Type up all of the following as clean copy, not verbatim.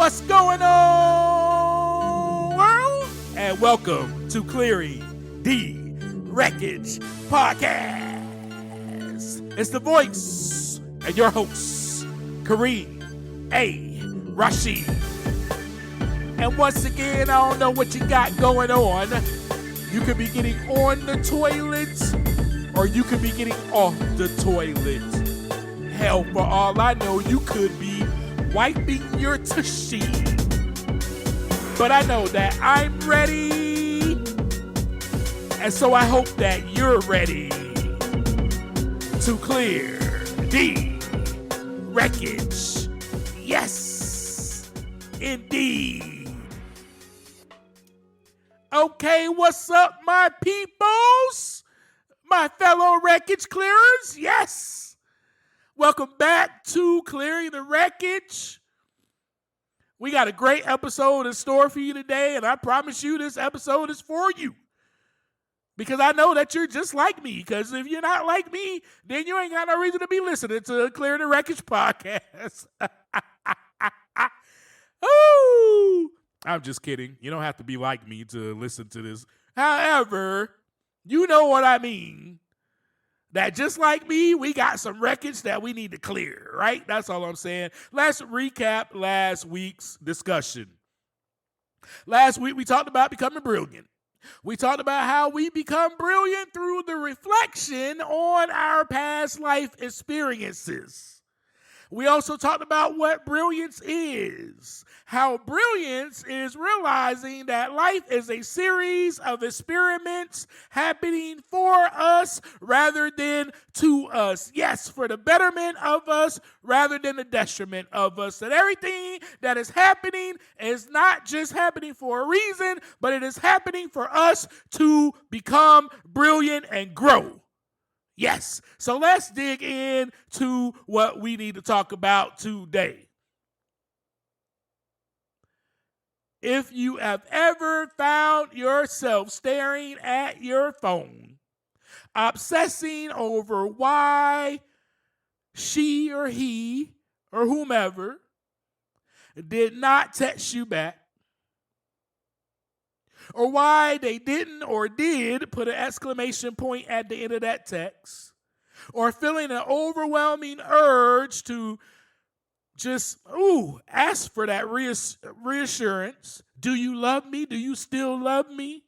What's going on, world? And welcome to Clearing the Wreckage Podcast. It's the voice and your host, Kareem A. Rashid. And once again, I don't know what you got going on. You could be getting on the toilet, or you could be getting off the toilet. Hell, for all I know, you could be wiping your tushy. But I know that I'm ready, and so I hope that you're ready to clear the wreckage. Yes, indeed. Okay, what's up, my peoples? My fellow wreckage clearers? Yes. Welcome back to Clearing the Wreckage. We got a great episode in store for you today, and I promise you this episode is for you. Because I know that you're just like me, because if you're not like me, then you ain't got no reason to be listening to Clearing the Wreckage podcast. Ooh. I'm just kidding. You don't have to be like me to listen to this. However, you know what I mean. That just like me, we got some wreckage that we need to clear, right? That's all I'm saying. Let's recap last week's discussion. Last week, we talked about becoming brilliant. We talked about how we become brilliant through the reflection on our past life experiences. We also talked about what brilliance is. How brilliance is realizing that life is a series of experiments happening for us rather than to us. Yes, for the betterment of us rather than the detriment of us. That everything that is happening is not just happening for a reason, but it is happening for us to become brilliant and grow. Yes, so let's dig into what we need to talk about today. If you have ever found yourself staring at your phone, obsessing over why she or he or whomever did not text you back, or why they didn't or did put an exclamation point at the end of that text, or feeling an overwhelming urge to just, ask for that reassurance. Do you love me? Do you still love me?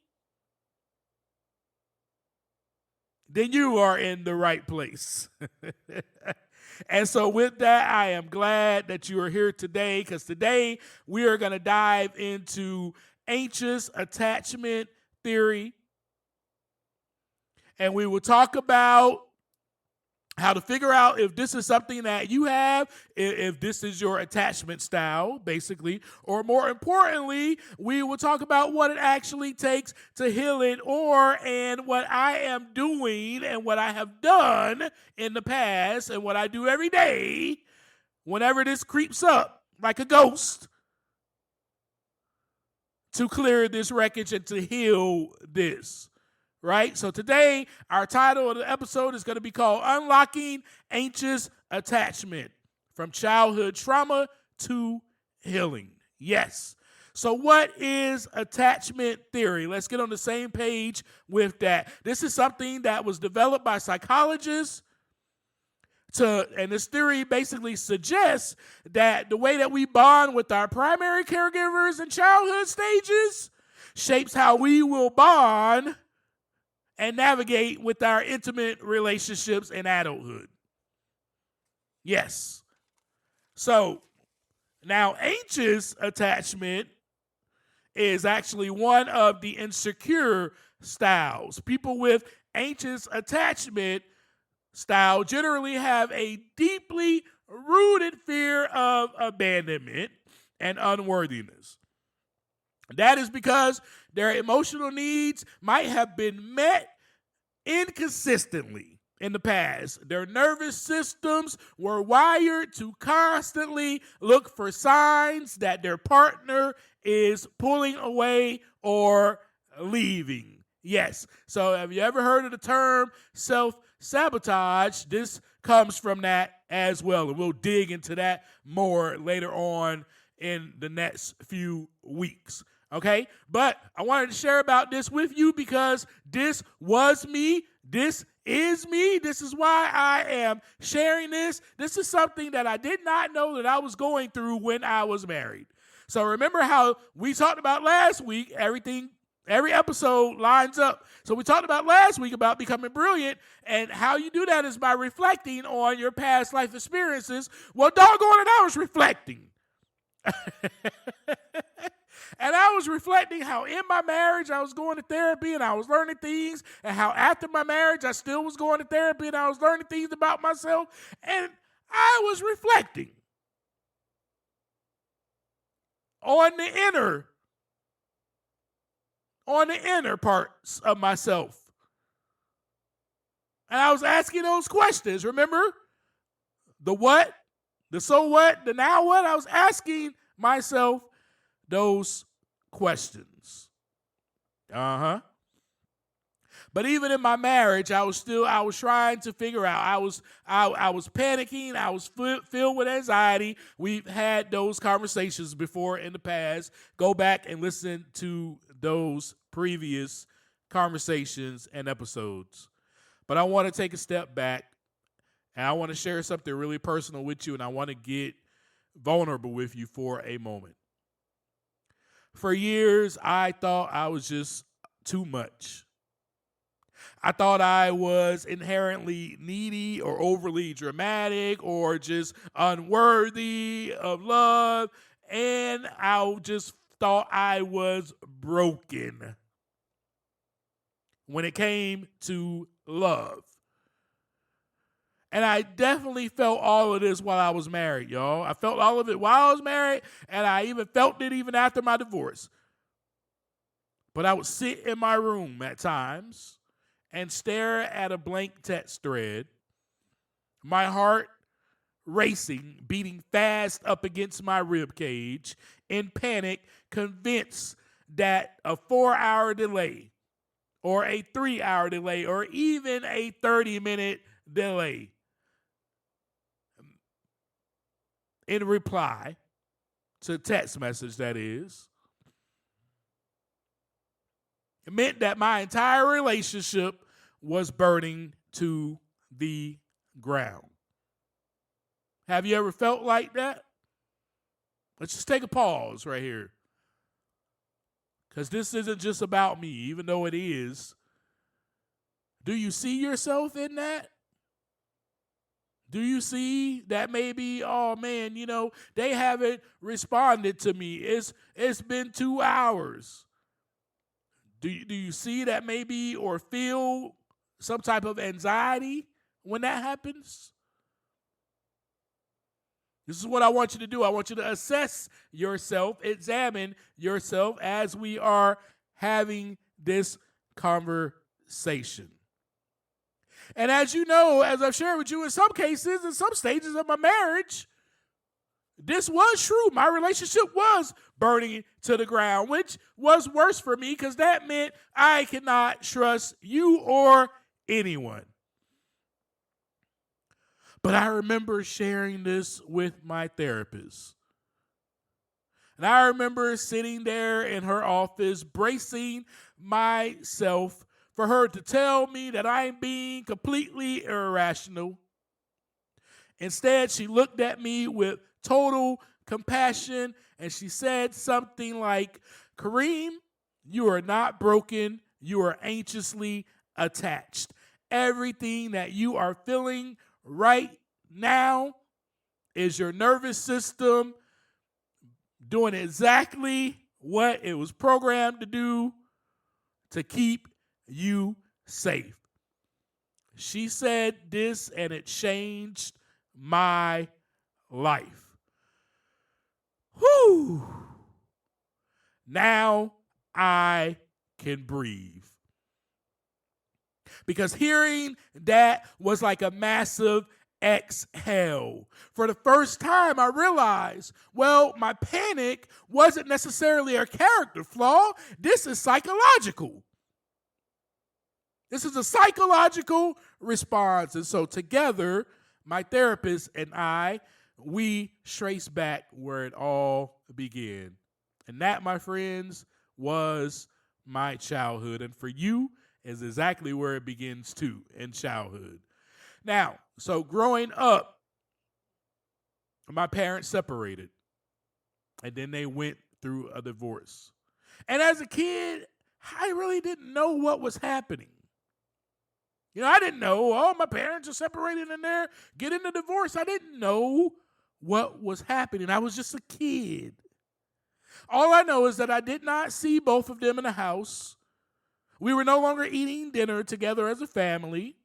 Then you are in the right place. And so with that, I am glad that you are here today, because today we are going to dive into anxious attachment theory. And we will talk about how to figure out if this is something that you have, if this is your attachment style, basically. Or more importantly, we will talk about what it actually takes to heal it, and what I am doing and what I have done in the past and what I do every day whenever this creeps up like a ghost, to clear this wreckage and to heal this, right? So today, our title of the episode is going to be called Unlocking Anxious Attachment, From Childhood Trauma to Healing. Yes. So what is attachment theory? Let's get on the same page with that. This is something that was developed by psychologists, and this theory basically suggests that the way that we bond with our primary caregivers in childhood stages shapes how we will bond and navigate with our intimate relationships in adulthood. Yes. So now anxious attachment is actually one of the insecure styles. People with anxious attachment style generally have a deeply rooted fear of abandonment and unworthiness. That is because their emotional needs might have been met inconsistently in the past. Their nervous systems were wired to constantly look for signs that their partner is pulling away or leaving. Yes. So have you ever heard of the term self-sabotage? This comes from that as well, and we'll dig into that more later on in the next few weeks. Okay? But I wanted to share about this with you because this was me. This is me. This is why I am sharing this. This is something that I did not know that I was going through when I was married. So remember how we talked about last week, every episode lines up. So we talked about last week about becoming brilliant, and how you do that is by reflecting on your past life experiences. Well, doggone it, I was reflecting. And I was reflecting how in my marriage I was going to therapy and I was learning things, and how after my marriage I still was going to therapy and I was learning things about myself, and I was reflecting on the inner parts of myself. And I was asking those questions. Remember? The what, the so what, the now what? I was asking myself those questions. But even in my marriage, I was trying to figure out. I was panicking. I was filled with anxiety. We've had those conversations before in the past. Go back and listen to those previous conversations and episodes. But I want to take a step back, and I want to share something really personal with you, and I want to get vulnerable with you for a moment. For years, I thought I was just too much. I thought I was inherently needy or overly dramatic or just unworthy of love, and I just thought I was broken when it came to love. And I definitely felt all of this while I was married, y'all. I felt all of it while I was married, and I even felt it even after my divorce. But I would sit in my room at times and stare at a blank text thread, my heart racing, beating fast up against my rib cage, in panic, convinced that a 4-hour delay or a 3-hour delay or even a 30-minute delay in reply to text message, that is, it meant that my entire relationship was burning to the ground. Have you ever felt like that? Let's just take a pause right here. Because this isn't just about me, even though it is. Do you see yourself in that? Do you see that maybe, oh man, they haven't responded to me. It's been 2 hours. Do you see that maybe, or feel some type of anxiety when that happens? This is what I want you to do. I want you to assess yourself, examine yourself as we are having this conversation. And as you know, as I've shared with you, in some cases, in some stages of my marriage, this was true. My relationship was burning to the ground, which was worse for me because that meant I could not trust you or anyone. But I remember sharing this with my therapist. And I remember sitting there in her office, bracing myself for her to tell me that I'm being completely irrational. Instead, she looked at me with total compassion, and she said something like, Kareem, you are not broken. You are anxiously attached. Everything that you are feeling right now is your nervous system doing exactly what it was programmed to do to keep you safe. She said this, and it changed my life. Whew. Now I can breathe. Because hearing that was like a massive exhale. For the first time, I realized, well, my panic wasn't necessarily a character flaw. This is psychological. This is a psychological response. And so together, my therapist and I, we trace back where it all began. And that, my friends, was my childhood. And for you, is exactly where it begins too, in childhood. Now, so growing up, my parents separated. And then they went through a divorce. And as a kid, I really didn't know what was happening. I didn't know, my parents are separated and they're getting a divorce. I didn't know what was happening. I was just a kid. All I know is that I did not see both of them in the house. We were no longer eating dinner together as a family.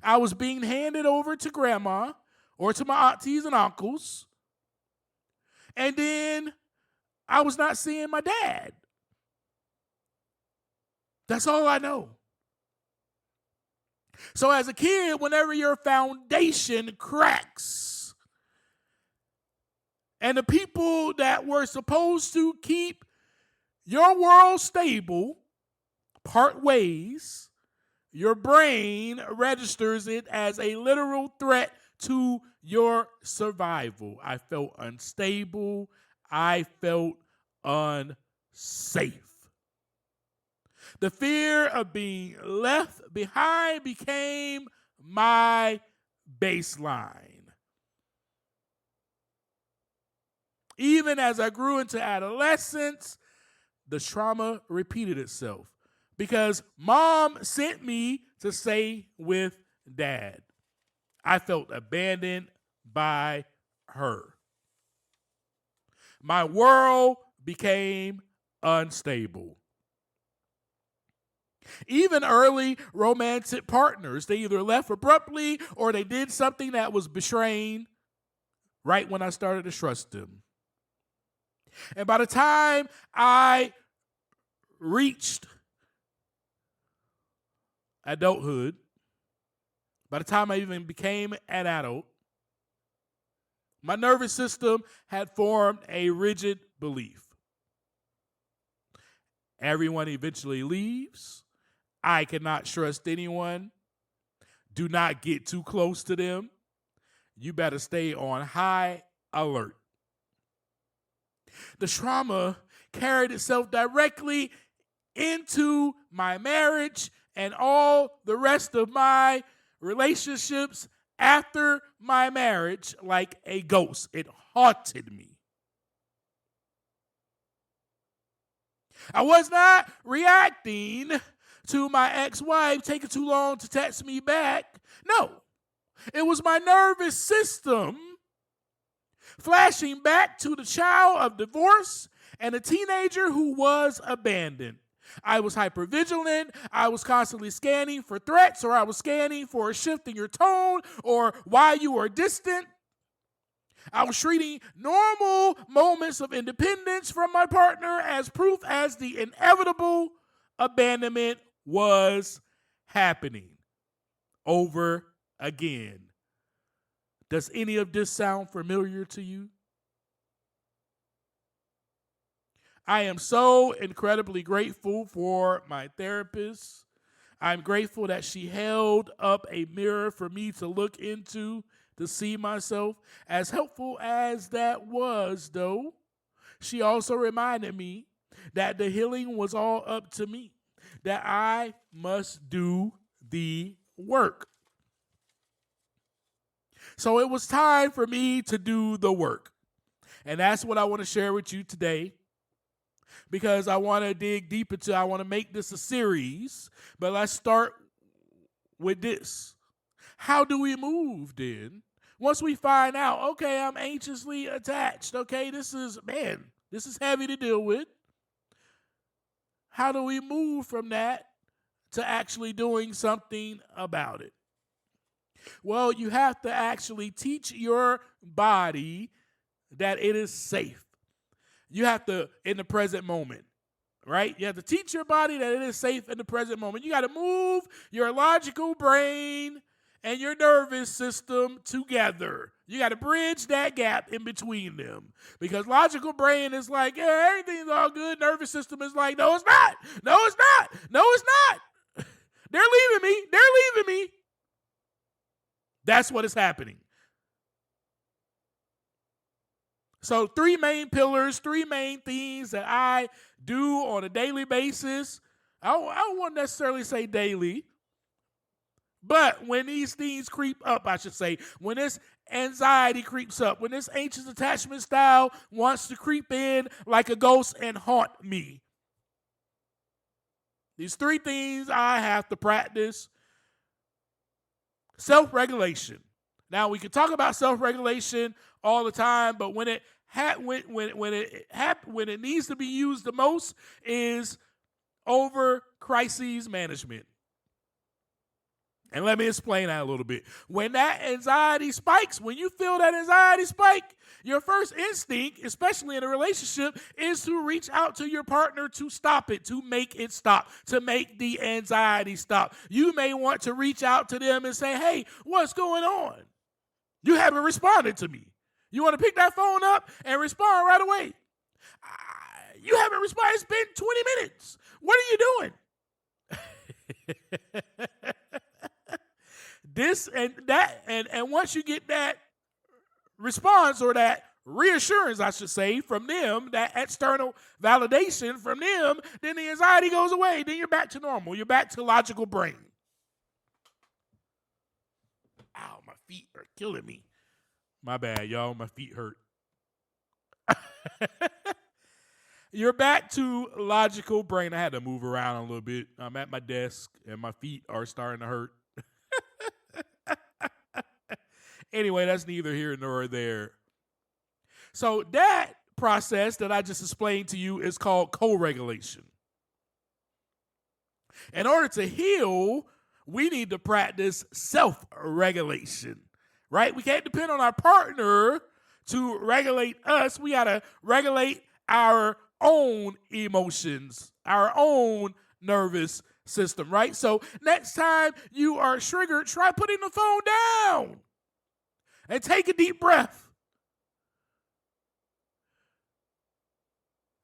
I was being handed over to grandma or to my aunties and uncles. And then I was not seeing my dad. That's all I know. So as a kid, whenever your foundation cracks and the people that were supposed to keep your world stable part ways, your brain registers it as a literal threat to your survival. I felt unstable. I felt unsafe. The fear of being left behind became my baseline. Even as I grew into adolescence, the trauma repeated itself because mom sent me to stay with dad. I felt abandoned by her. My world became unstable. Even early romantic partners, they either left abruptly or they did something that was betraying right when I started to trust them. And by the time I reached adulthood, by the time I even became an adult, my nervous system had formed a rigid belief. Everyone eventually leaves. I cannot trust anyone. Do not get too close to them. You better stay on high alert. The trauma carried itself directly into my marriage and all the rest of my relationships after my marriage like a ghost. It haunted me. I was not reacting to my ex-wife taking too long to text me back. No, it was my nervous system flashing back to the child of divorce and a teenager who was abandoned. I was hypervigilant. I was constantly scanning for threats, or I was scanning for a shift in your tone or why you were distant. I was treating normal moments of independence from my partner as proof as the inevitable abandonment was happening over again. Does any of this sound familiar to you? I am so incredibly grateful for my therapist. I'm grateful that she held up a mirror for me to look into to see myself. As helpful as that was, though, she also reminded me that the healing was all up to me, that I must do the work. So it was time for me to do the work. And that's what I want to share with you today, because I want to dig deep into, I want to make this a series, but let's start with this. How do we move then? Once we find out, okay, I'm anxiously attached. Okay, this is heavy to deal with. How do we move from that to actually doing something about it? Well, you have to actually teach your body that it is safe. You have to, in the present moment, right? You have to teach your body that it is safe in the present moment. You got to move your logical brain and your nervous system together. You got to bridge that gap in between them. Because logical brain is like, yeah, everything's all good. Nervous system is like, no, it's not. No, it's not. No, it's not. They're leaving me. They're leaving me. That's what is happening. So 3 main pillars, 3 main things that I do on a daily basis. I don't want to necessarily say daily, but when these things creep up, I should say, when this anxiety creeps up, when this anxious attachment style wants to creep in like a ghost and haunt me, these 3 things I have to practice. Self-regulation. Now, we can talk about self-regulation all the time, but when it needs to be used the most is over crises management. And let me explain that a little bit. When that anxiety spikes, when you feel that anxiety spike, your first instinct, especially in a relationship, is to reach out to your partner to stop it, to make it stop, to make the anxiety stop. You may want to reach out to them and say, hey, what's going on? You haven't responded to me. You want to pick that phone up and respond right away. You haven't responded. It's been 20 minutes. What are you doing? This and that, and once you get that response or that reassurance, I should say, from them, that external validation from them, then the anxiety goes away. Then you're back to normal. You're back to logical brain. Ow, my feet are killing me. My bad, y'all. My feet hurt. You're back to logical brain. I had to move around a little bit. I'm at my desk, and my feet are starting to hurt. Anyway, that's neither here nor there. So that process that I just explained to you is called co-regulation. In order to heal, we need to practice self-regulation, right? We can't depend on our partner to regulate us. We got to regulate our own emotions, our own nervous system, right? So next time you are triggered, try putting the phone down and take a deep breath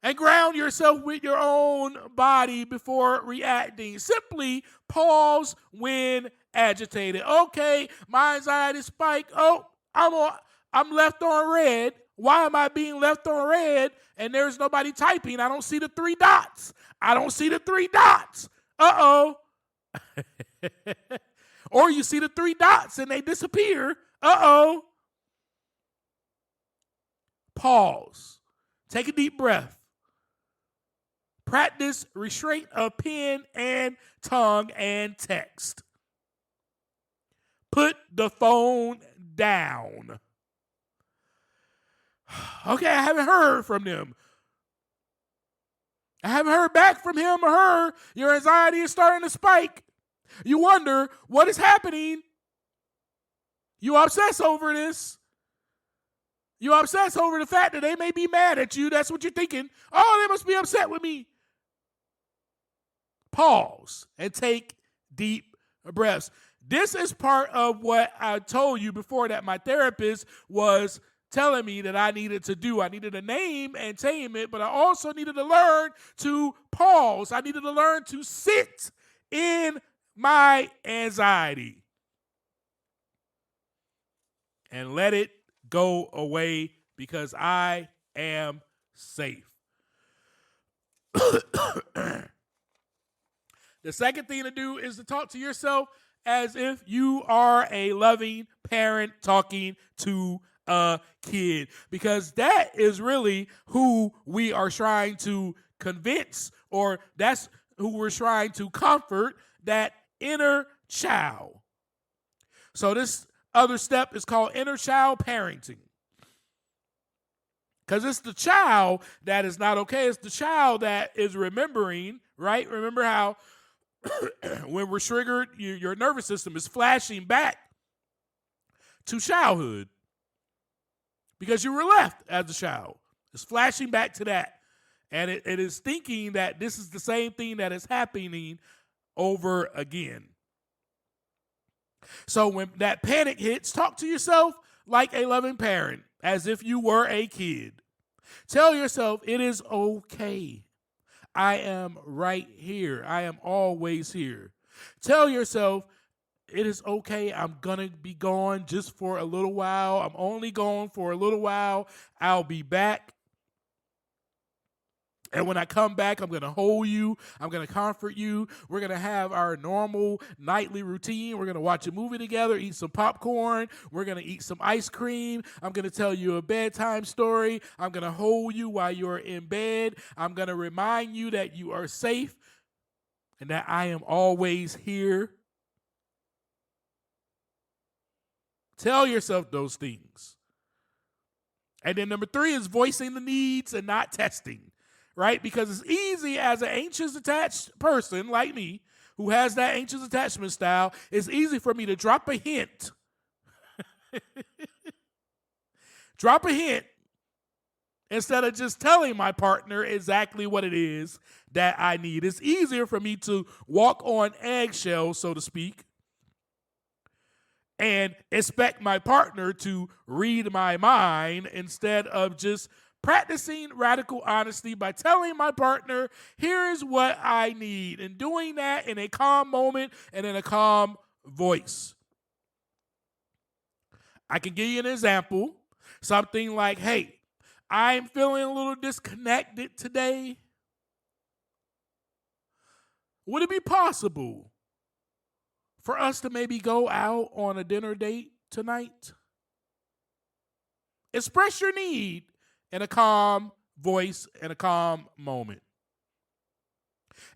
and ground yourself with your own body before reacting. Simply pause when agitated. Okay, my anxiety spiked. Oh, I'm left on red. Why am I being left on red and there's nobody typing? I don't see the 3 dots. I don't see the 3 dots. Uh-oh. Or you see the 3 dots and they disappear. Uh-oh. Pause. Take a deep breath. Practice restraint of pen and tongue and text. Put the phone down. Okay, I haven't heard from them. I haven't heard back from him or her. Your anxiety is starting to spike. You wonder what is happening. You obsess over this. You obsess over the fact that they may be mad at you. That's what you're thinking. Oh, they must be upset with me. Pause and take deep breaths. This is part of what I told you before that my therapist was telling me that I needed to do. I needed to name and tame it, but I also needed to learn to pause. I needed to learn to sit in my anxiety and let it go away because I am safe. The second thing to do is to talk to yourself as if you are a loving parent talking to a kid, because that is really who we are trying to convince, or that's who we're trying to comfort, that inner child. So this other step is called inner child parenting, because it's the child that is not okay. It's the child that is remembering, right? Remember how when we're triggered, your nervous system is flashing back to childhood because you were left as a child. It's flashing back to that. And it is thinking that this is the same thing that is happening over again. So when that panic hits, talk to yourself like a loving parent, as if you were a kid. Tell yourself it is okay. I am right here. I am always here. Tell yourself it is okay. I'm going to be gone just for a little while. I'm only gone for a little while. I'll be back. And when I come back, I'm going to hold you. I'm going to comfort you. We're going to have our normal nightly routine. We're going to watch a movie together, eat some popcorn. We're going to eat some ice cream. I'm going to tell you a bedtime story. I'm going to hold you while you're in bed. I'm going to remind you that you are safe and that I am always here. Tell yourself those things. And then number 3 is voicing the needs and not testing. Right? Because it's easy as an anxious attached person like me who has that anxious attachment style, it's easy for me to drop a hint. Drop a hint instead of just telling my partner exactly what it is that I need. It's easier for me to walk on eggshells, so to speak, and expect my partner to read my mind instead of just practicing radical honesty by telling my partner, here's what I need, and doing that in a calm moment and in a calm voice. I can give you an example. Something like, hey, I'm feeling a little disconnected today. Would it be possible for us to maybe go out on a dinner date tonight? Express your need in a calm voice, in a calm moment.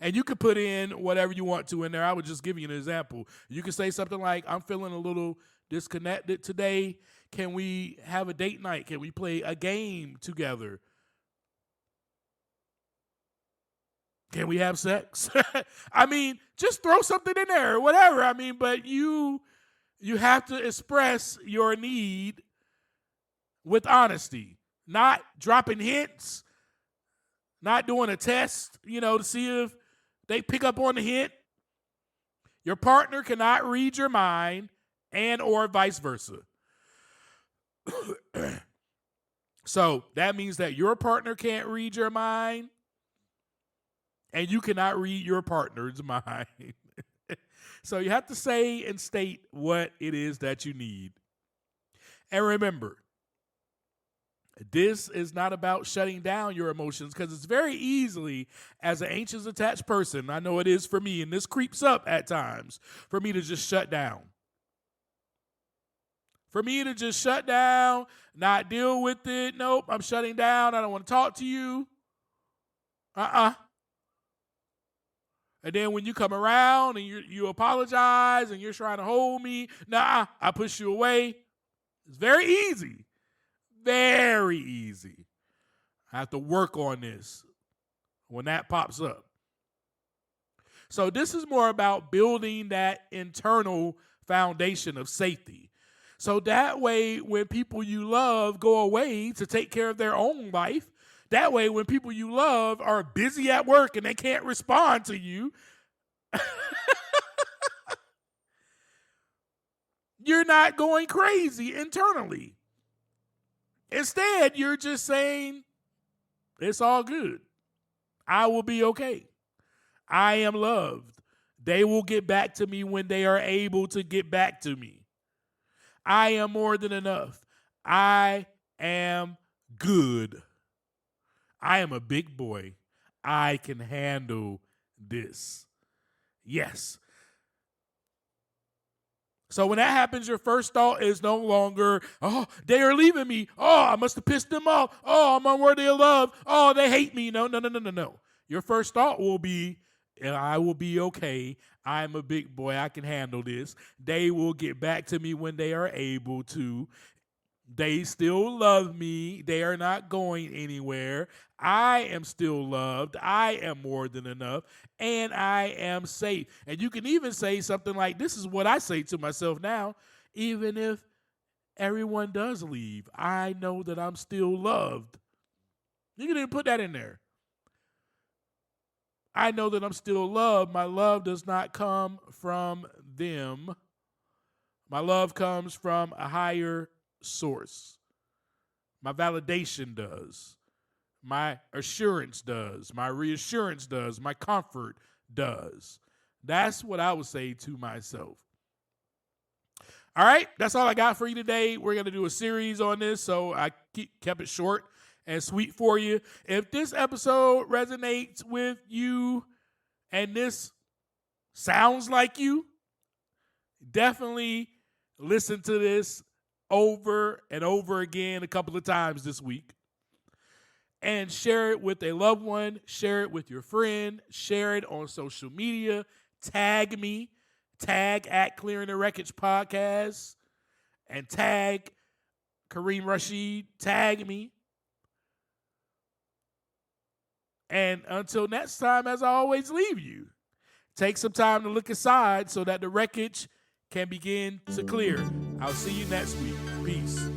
And you can put in whatever you want to in there. I would just give you an example. You can say something like, I'm feeling a little disconnected today. Can we have a date night? Can we play a game together? Can we have sex? I mean, just throw something in there, whatever. I mean, but you have to express your need with honesty. Not dropping hints, not doing a test, to see if they pick up on the hint. Your partner cannot read your mind and or vice versa. So that means that your partner can't read your mind and you cannot read your partner's mind. So you have to say and state what it is that you need. And remember, this is not about shutting down your emotions, because it's very easily, as an anxious attached person, I know it is for me, and this creeps up at times, for me to just shut down. For me to just shut down, not deal with it. Nope, I'm shutting down. I don't want to talk to you. And then when you come around and you apologize and you're trying to hold me, I push you away. It's very easy. Very easy. I have to work on this when that pops up. So this is more about building that internal foundation of safety. So that way, when people you love go away to take care of their own life, that way when people you love are busy at work and they can't respond to you, you're not going crazy internally. Instead, you're just saying, it's all good. I will be okay. I am loved. They will get back to me when they are able to get back to me. I am more than enough. I am good. I am a big boy. I can handle this. Yes. So when that happens, your first thought is no longer, oh, they are leaving me. Oh, I must have pissed them off. Oh, I'm unworthy of love. Oh, they hate me. No. Your first thought will be, I will be okay. I'm a big boy. I can handle this. They will get back to me when they are able to. They still love me. They are not going anywhere. I am still loved. I am more than enough. And I am safe. And you can even say something like, this is what I say to myself now. Even if everyone does leave, I know that I'm still loved. You can even put that in there. I know that I'm still loved. My love does not come from them. My love comes from a higher source. My validation does. My assurance does. My reassurance does. My comfort does. That's what I would say to myself. All right, that's all I got for you today. We're going to do a series on this, so I kept it short and sweet for you. If this episode resonates with you and this sounds like you, definitely listen to this over and over again a couple of times this week. And share it with a loved one. Share it with your friend. Share it on social media. Tag me. Tag at Clearing the Wreckage Podcast. And tag Kareem Rashid. Tag me. And until next time, as I always leave you, take some time to look aside so that the wreckage can begin to clear. I'll see you next week. Peace.